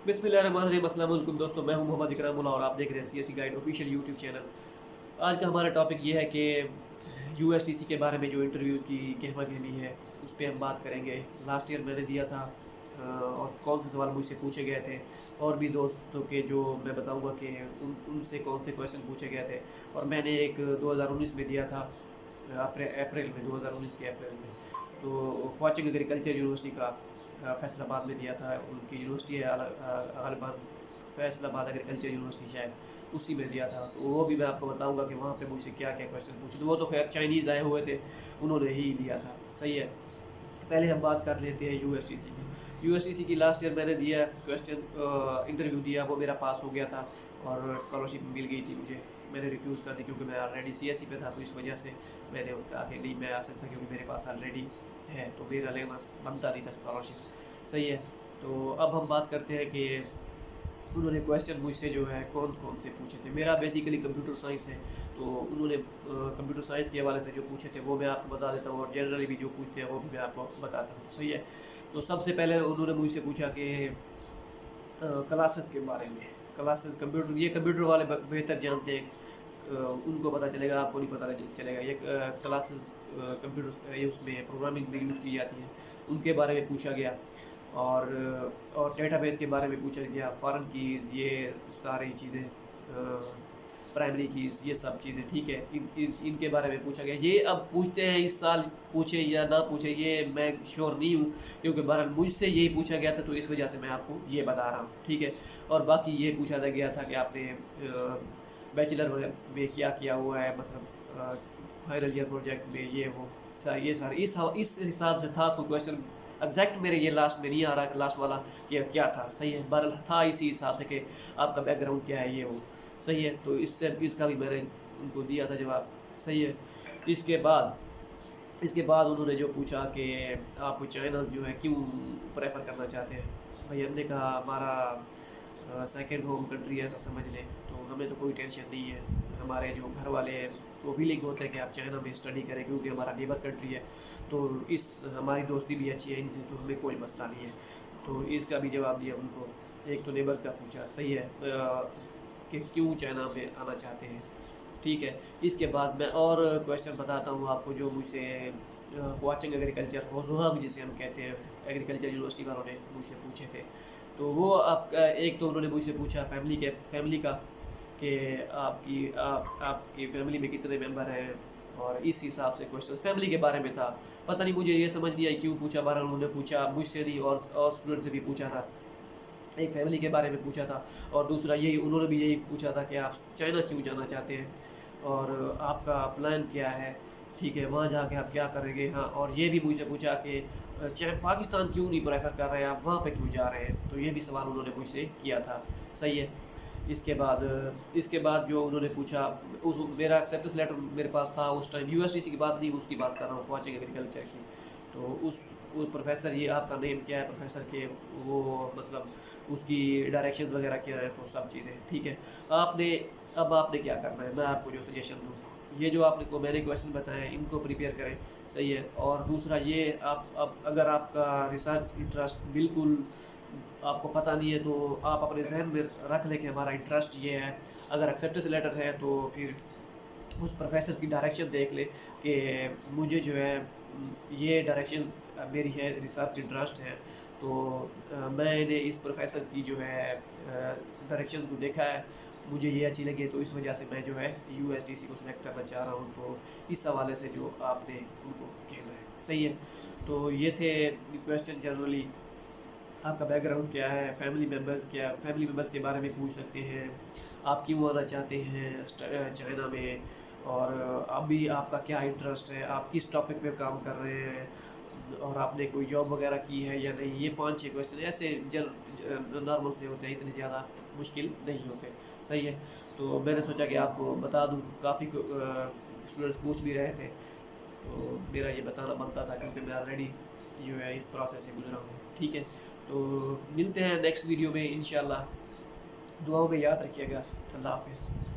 बिस्मिल्लाहिर्रहमानिर्रहीम। अस्सलाम वालेकुम दोस्तों, मैं हूं मोहम्मद इकराम उल्लाह और आप देख रहे हैं CSC guide official YouTube channel. आज का हमारा टॉपिक ये है कि यूएसटीसी के बारे में जो इंटरव्यू की गहमा गहमी है उस पर हम बात करेंगे। लास्ट ईयर मैंने दिया था और कौन से सवाल मुझसे पूछे गए थे, और भी दोस्तों के जो मैं बताऊंगा कि उनसे कौन से क्वेश्चन पूछे गए थे। और मैंने एक 2019 में दिया था, अप्रैल में, 2019 के अप्रैल में, तो ख्वाचिंग एग्रीकल्चर यूनिवर्सिटी का फैसलाबाद में दिया था। उनकी यूनिवर्सिटी है गालिबान फैसलाबाद एग्रीकल्चर यूनिवर्सिटी, शायद उसी में दिया था। तो वो भी मैं आपको बताऊंगा कि वहाँ पे मुझसे क्या क्या क्वेश्चन पूछे। तो वो तो खैर चाइनीज़ आए हुए थे, उन्होंने ही दिया था। सही है, पहले हम बात कर लेते हैं यूएसटीसी की। यूएसटीसी की लास्ट ईयर मैंने दिया क्वेश्चन इंटरव्यू दिया, वो मेरा पास हो गया था और स्कॉलरशिप मिल गई थी मुझे। मैंने रिफ्यूज़ कर दी क्योंकि मैं ऑलरेडी सीएससी पे था, तो इस वजह से मैंने कहा कि नहीं, मैं आ सकता क्योंकि मेरे पास ऑलरेडी है, तो मेरा लेना बनता नहीं था स्कॉलरशिप। सही है, तो अब हम बात करते हैं कि उन्होंने क्वेश्चन मुझसे जो है कौन कौन से पूछे थे। मेरा बेसिकली कंप्यूटर साइंस है, तो उन्होंने कंप्यूटर साइंस के हवाले से जो पूछे थे वो मैं आपको बता देता हूँ, और जनरली भी जो पूछते हैं वो भी मैं आपको बताता हूँ। सही है, तो सबसे पहले उन्होंने मुझसे पूछा कि क्लासेस के बारे में। क्लासेस कंप्यूटर, ये कंप्यूटर वाले बेहतर जानते हैं, उनको पता चलेगा, आपको नहीं पता चलेगा। ये क्लासेस कंप्यूटर उसमें प्रोग्रामिंग में यूज़ की जाती हैं, उनके बारे में पूछा गया। और डेटाबेस के बारे में पूछा गया, फॉरेन कीज़, ये सारी चीज़ें, प्राइमरी कीज़, ये सब चीज़ें। ठीक है, इनके बारे में पूछा गया। ये अब पूछते हैं इस साल पूछे या ना पूछे, ये मैं श्योर नहीं हूँ, क्योंकि बहरहाल मुझसे यही पूछा गया था, तो इस वजह से मैं आपको ये बता रहा हूँ। ठीक है, और बाकी ये पूछा गया था कि आपने बैचलर में क्या किया हुआ है, मतलब फाइनल ईयर प्रोजेक्ट में ये वो ये सारे इस हिसाब से था। तो क्वेश्चन एग्जैक्ट मेरे ये लास्ट में नहीं आ रहा, लास्ट वाला कि क्या था। सही है, बहरहाल था इसी हिसाब से कि आपका बैकग्राउंड क्या है, ये वो। सही है, तो इसका भी मैंने उनको दिया था जवाब। सही है, इसके बाद उन्होंने जो पूछा कि आप चाइना जो है क्यों प्रेफर करना चाहते हैं। भाई हमने कहा हमारा सेकंड होम कंट्री है, ऐसा समझ लें, तो हमें तो कोई टेंशन नहीं है। हमारे जो घर वाले हैं वो भी लिंक होते हैं कि आप चाइना में स्टडी करें, क्योंकि हमारा नेबर कंट्री है, तो इस हमारी दोस्ती भी अच्छी है इनसे, तो हमें कोई मसला नहीं है। तो इसका भी जवाब दिया उनको। एक तो नेबर्स का पूछा, सही है, कि क्यों चाइना में आना चाहते हैं। ठीक है, इसके बाद मैं और क्वेश्चन बताता हूँ आपको जो मुझसे वाचिंग एग्रीकल्चर वज़ुहा भी जिसे हम कहते हैं, एग्रीकल्चर यूनिवर्सिटी वालों ने मुझसे पूछे थे। तो वो आपका एक तो उन्होंने मुझसे पूछा फैमिली का, कि आपकी फैमिली में कितने मेंबर हैं, और इस हिसाब से क्वेश्चन फैमिली के बारे में था। पता नहीं, मुझे ये समझ नहीं आई क्यों पूछा। बारह उन्होंने पूछा मुझसे नहीं, और स्टूडेंट से भी पूछा था। एक फैमिली के बारे में पूछा था, और दूसरा यही उन्होंने भी यही पूछा था कि आप चाइना क्यों जाना चाहते हैं और आपका प्लान क्या है। ठीक है, वहाँ जाके आप क्या करेंगे। हाँ, और ये भी मुझसे पूछा कि चाहे पाकिस्तान क्यों नहीं प्रेफर कर रहे हैं, आप वहाँ पे क्यों जा रहे हैं। तो ये भी सवाल उन्होंने मुझसे किया था। सही है, इसके बाद जो उन्होंने पूछा, उस मेरा एक्सेप्टेंस लेटर मेरे पास था उस टाइम। यूएसटीसी की बात नहीं, उसकी बात कर रहा हूँ, वाचिंग एग्रीकल्चर की। तो उस प्रोफेसर, ये आपका नेम क्या है प्रोफेसर के, वो मतलब उसकी डायरेक्शंस वगैरह क्या है, तो सब चीज़ें। ठीक है, आपने क्या करना है, मैं आपको जो सजेशन दूँ, ये जो आपने मैंने क्वेश्चन बताए इनको प्रिपेयर करें। सही है, और दूसरा ये आप अगर आपका रिसर्च इंटरेस्ट बिल्कुल आपको पता नहीं है, तो आप अपने जहन में रख लें कि हमारा इंटरेस्ट ये है। अगर एक्सेप्टेंस लेटर है तो फिर उस प्रोफेसर की डायरेक्शन देख ले कि मुझे जो है ये डायरेक्शन मेरी है, रिसर्च इंटरेस्ट है। तो मैंने इस प्रोफेसर की जो है डायरेक्शन को देखा है, मुझे ये अच्छी लगी, तो इस वजह से मैं जो है यूएसटीसी को सिलेक्ट करना चाह रहा हूँ। तो इस हवाले से जो आपने उनको कहना है। सही है, तो ये थे क्वेश्चन। जनरली आपका बैकग्राउंड क्या है, फैमिली मेम्बर्स के बारे में पूछ सकते हैं, आप क्यों आना चाहते हैं चाइना में, और अभी आपका क्या इंटरेस्ट है, आप किस टॉपिक पे काम कर रहे हैं, और आपने कोई जॉब वगैरह की है या नहीं। ये 5-6 क्वेश्चन ऐसे नॉर्मल से होते हैं, इतने ज़्यादा मुश्किल नहीं होते। सही है, तो मैंने सोचा कि आपको बता दूँ, काफ़ी स्टूडेंट्स पूछ भी रहे थे, तो मेरा ये बताना बनता था, क्योंकि मैं ऑलरेडी जो है इस प्रोसेस से गुजरा हूँ। ठीक है, तो मिलते हैं नेक्स्ट वीडियो में इंशाल्लाह। दुआओं में याद रखिएगा। अल्लाह हाफिज़।